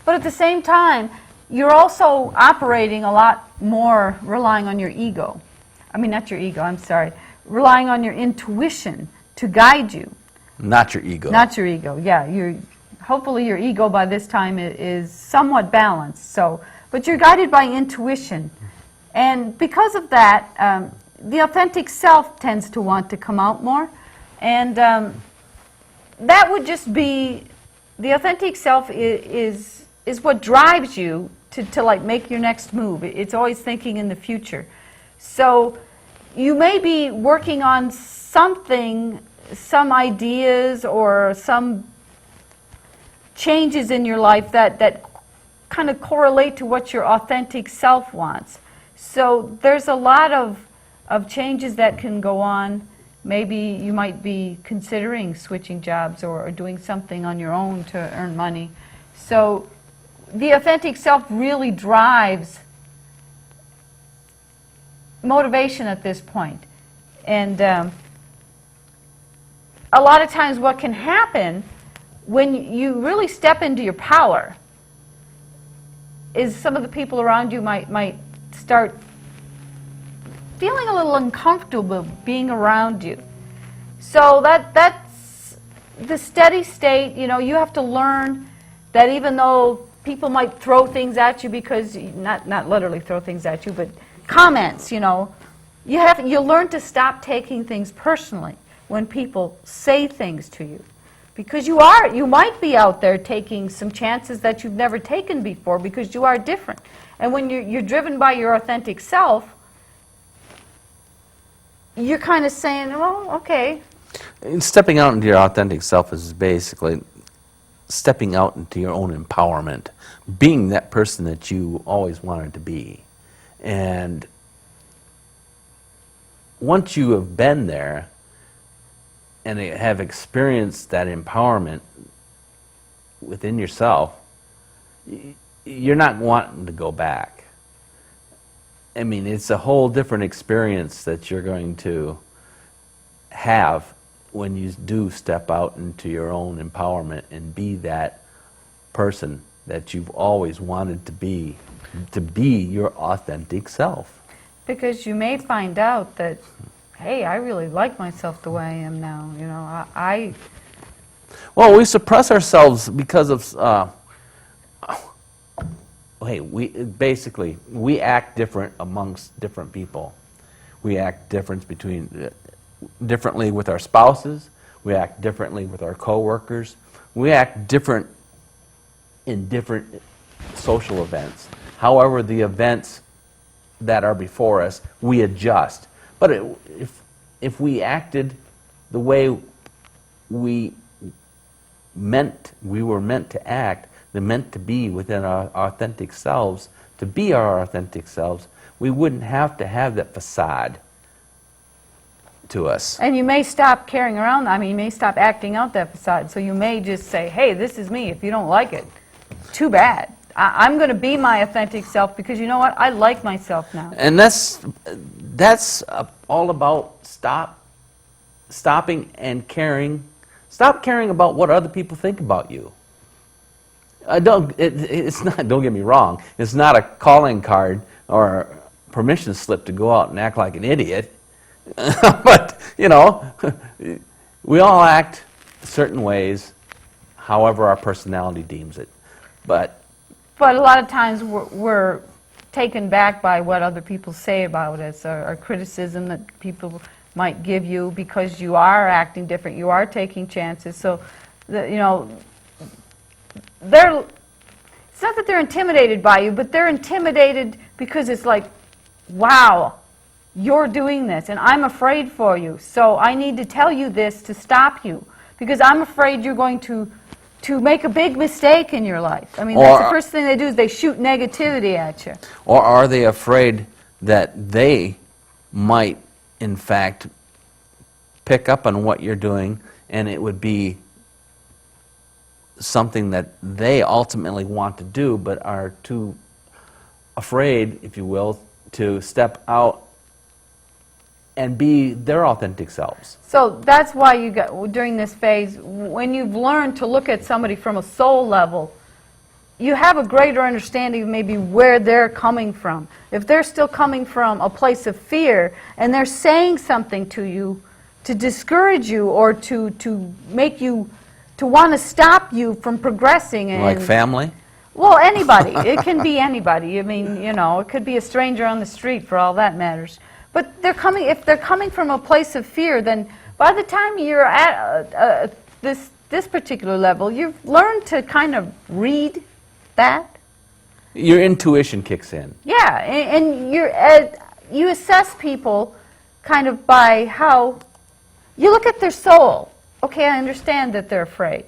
But at the same time, you're also operating a lot more relying on your ego. I mean, not your ego, I'm sorry. Relying on your intuition to guide you. Not your ego. Not your ego, yeah. Hopefully your ego by this time is somewhat balanced. But you're guided by intuition. And because of that, the authentic self tends to want to come out more. And that would just be, the authentic self is what drives you to like make your next move. It's always thinking in the future. So you may be working on something, some ideas or some changes in your life that kind of correlate to what your authentic self wants. So there's a lot of changes that can go on. Maybe you might be considering switching jobs or doing something on your own to earn money. So the authentic self really drives motivation at this point. And a lot of times what can happen when you really step into your power is some of the people around you might start feeling a little uncomfortable being around you. So that's the steady state. You know, you have to learn that even though people might throw things at you because, not literally throw things at you, but comments, you know, you learn to stop taking things personally when people say things to you. Because you might be out there taking some chances that you've never taken before because you are different. And when you're driven by your authentic self, you're kind of saying, well, okay. And stepping out into your authentic self is basically stepping out into your own empowerment, being that person that you always wanted to be. And once you have been there and have experienced that empowerment within yourself, you're not wanting to go back. I mean, it's a whole different experience that you're going to have when you do step out into your own empowerment and be that person that you've always wanted to be your authentic self. Because you may find out that, hey, I really like myself the way I am now. You know, Well, we suppress ourselves because of, we act different amongst different people. We act differently with our spouses. We act differently with our coworkers. We act different in different social events. However, the events that are before us, we adjust. But if we acted the way we were meant to act, meant to be within our authentic selves, to be our authentic selves, we wouldn't have to have that facade to us. And you may stop carrying around, you may stop acting out that facade. So you may just say, hey, this is me. If you don't like it, too bad. I'm going to be my authentic self because you know what? I like myself now. And that's all about stopping and caring. Stop caring about what other people think about you. It's not. Don't get me wrong. It's not a calling card or a permission slip to go out and act like an idiot. But you know, we all act certain ways, however our personality deems it. But a lot of times we're taken back by what other people say about us, or criticism that people might give you because you are acting different, you are taking chances. So, you know, it's not that they're intimidated by you, but they're intimidated because it's like, wow, you're doing this, and I'm afraid for you. So I need to tell you this to stop you, because I'm afraid you're going to make a big mistake in your life. I mean, that's the first thing they do is they shoot negativity at you. Or are they afraid that they might, in fact, pick up on what you're doing, and it would be something that they ultimately want to do, but are too afraid, if you will, to step out and be their authentic selves. So that's why during this phase, when you've learned to look at somebody from a soul level, you have a greater understanding of maybe where they're coming from. If they're still coming from a place of fear and they're saying something to you to discourage you or to make you, to want to stop you from progressing. And Like family? well, anybody. It can be anybody. I mean, you know, it could be a stranger on the street for all that matters. But they're coming, if they're coming from a place of fear, then by the time you're at this particular level, you've learned to kind of read that. Your intuition kicks in. Yeah, and you assess people kind of by how you look at their soul. Okay, I understand that they're afraid.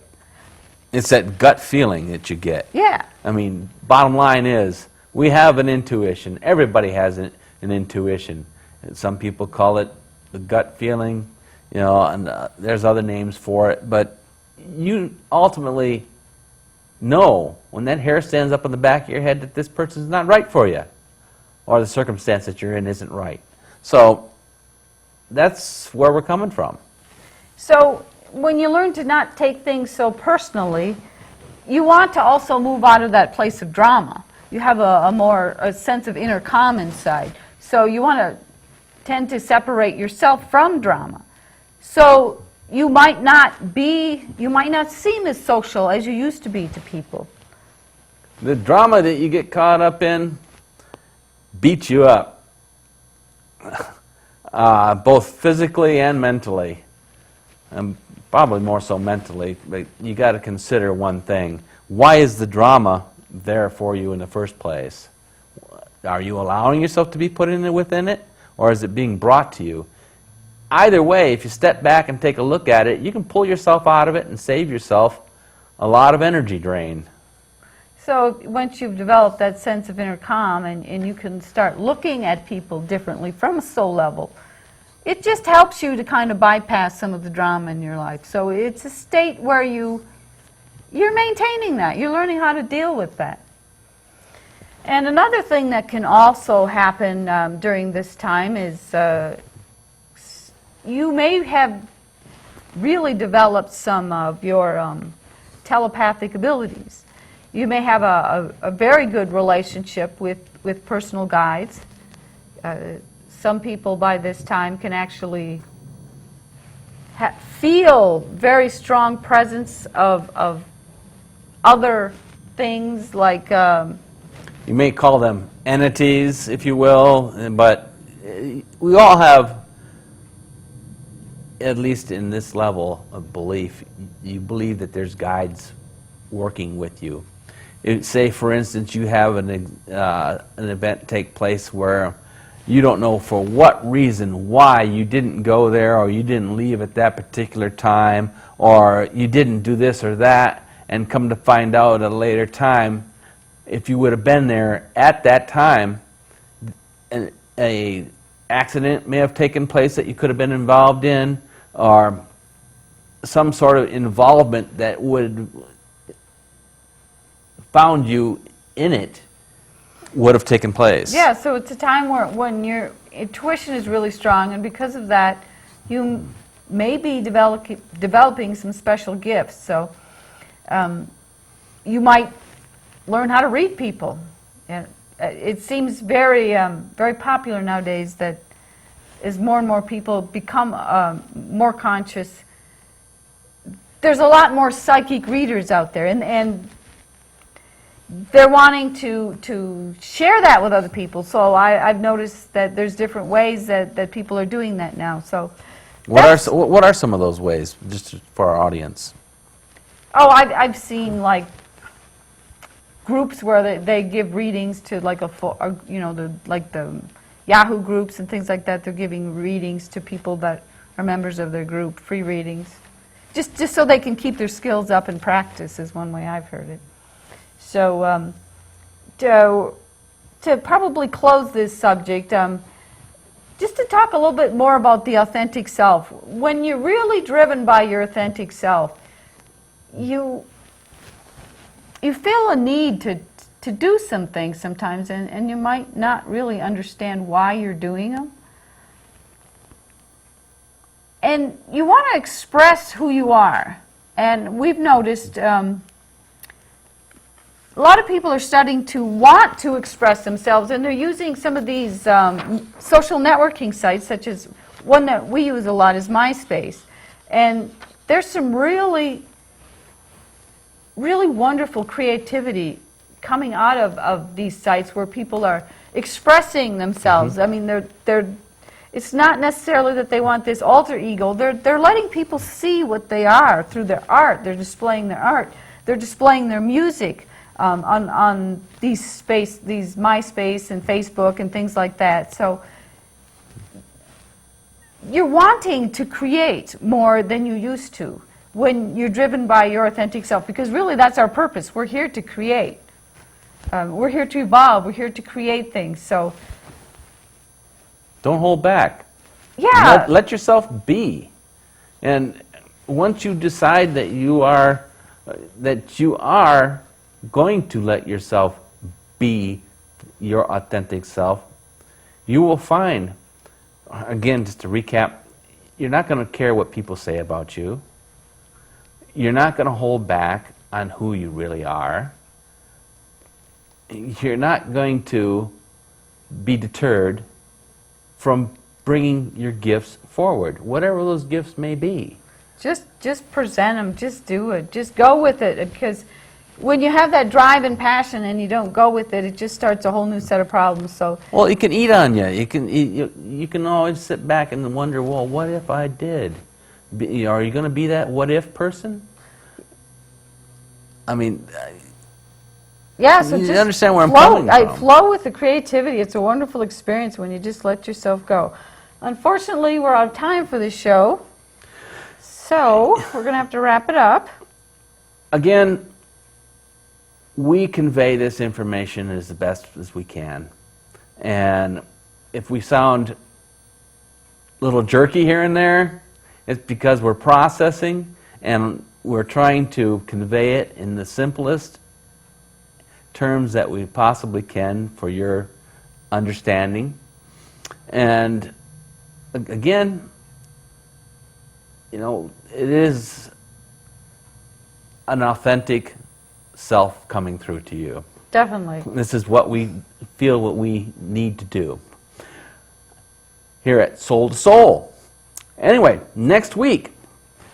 It's that gut feeling that you get. Yeah. I mean, bottom line is, we have an intuition. Everybody has an intuition. And some people call it the gut feeling, you know, and there's other names for it. But you ultimately know when that hair stands up on the back of your head that this person's not right for you, or the circumstance that you're in isn't right. So that's where we're coming from. So when you learn to not take things so personally, you want to also move out of that place of drama. You have a sense of inner calm inside. So you want to tend to separate yourself from drama. So you might not seem as social as you used to be to people. The drama that you get caught up in beats you up, both physically and mentally. Probably more so mentally, but you got to consider one thing. Why is the drama there for you in the first place? Are you allowing yourself to be put within it, or is it being brought to you? Either way, if you step back and take a look at it, you can pull yourself out of it and save yourself a lot of energy drain. So once you've developed that sense of inner calm and you can start looking at people differently from a soul level, it just helps you to kind of bypass some of the drama in your life. So it's a state where you're maintaining that. You're learning how to deal with that. And another thing that can also happen during this time is you may have really developed some of your telepathic abilities. You may have a very good relationship with personal guides. Some people by this time can actually feel very strong presence of other things like... you may call them entities, if you will, but we all have, at least in this level of belief, you believe that there's guides working with you. Say, for instance, you have an event take place where you don't know for what reason why you didn't go there, or you didn't leave at that particular time, or you didn't do this or that, and come to find out at a later time, if you would have been there at that time, an accident may have taken place that you could have been involved in, or some sort of involvement that would found you in it would have taken place. Yeah, so it's a time when your intuition is really strong, and because of that, you may be developing some special gifts. So you might learn how to read people. And it seems very, very popular nowadays that as more and more people become more conscious, there's a lot more psychic readers out there, and they're wanting to share that with other people. So I've noticed that there's different ways that people are doing that now. So what are some of those ways, just for our audience? Oh, I've seen like groups where they give readings to like the Yahoo groups and things like that. They're giving readings to people that are members of their group, free readings, just so they can keep their skills up and practice is one way I've heard it. So to probably close this subject, just to talk a little bit more about the authentic self. When you're really driven by your authentic self, you feel a need to do some things sometimes, and you might not really understand why you're doing them. And you want to express who you are. And we've noticed a lot of people are starting to want to express themselves, and they're using some of these social networking sites, such as one that we use a lot is MySpace. And there's some really wonderful creativity coming out of these sites where people are expressing themselves. I mean, it's not necessarily that they want this alter ego. They're letting people see what they are through their art. They're displaying their art. They're displaying their music on these MySpace and Facebook and things like that. So you're wanting to create more than you used to when you're driven by your authentic self, because really that's our purpose. We're here to create. We're here to evolve. We're here to create things. So Don't hold back. yeah, Let yourself be. And once you decide that you are going to let yourself be your authentic self, you will find, again, just to recap, you're not going to care what people say about you. You're not going to hold back on who you really are. You're not going to be deterred from bringing your gifts forward, whatever those gifts may be. just present them. Just do it. Just go with it. Because when you have that drive and passion and you don't go with it, it just starts a whole new set of problems. So Well, it can eat on you. You can always sit back and wonder, well, what if I did? Are you going to be that what if person? I mean, yeah, so you just understand where I'm flow. coming from. Flow with the creativity. It's a wonderful experience when you just let yourself go. Unfortunately, we're out of time for this show, so we're going to have to wrap it up. Again, we convey this information as the best as we can. And if we sound a little jerky here and there, it's because we're processing and we're trying to convey it in the simplest terms that we possibly can for your understanding. And again, you know, it is an authentic self coming through to you. Definitely. This is what we feel what we need to do here at Soul to Soul. Anyway, next week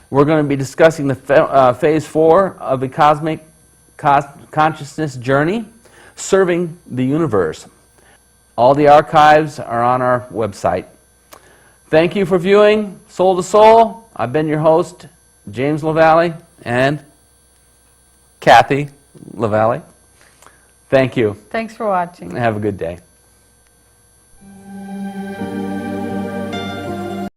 we're going to be discussing the phase 4 of a cosmic consciousness journey, serving the universe. All the archives are on our website. Thank you for viewing Soul to Soul. I've been your host, James LaValle, and Kathy LaValle. Thank you. Thanks for watching. Have a good day.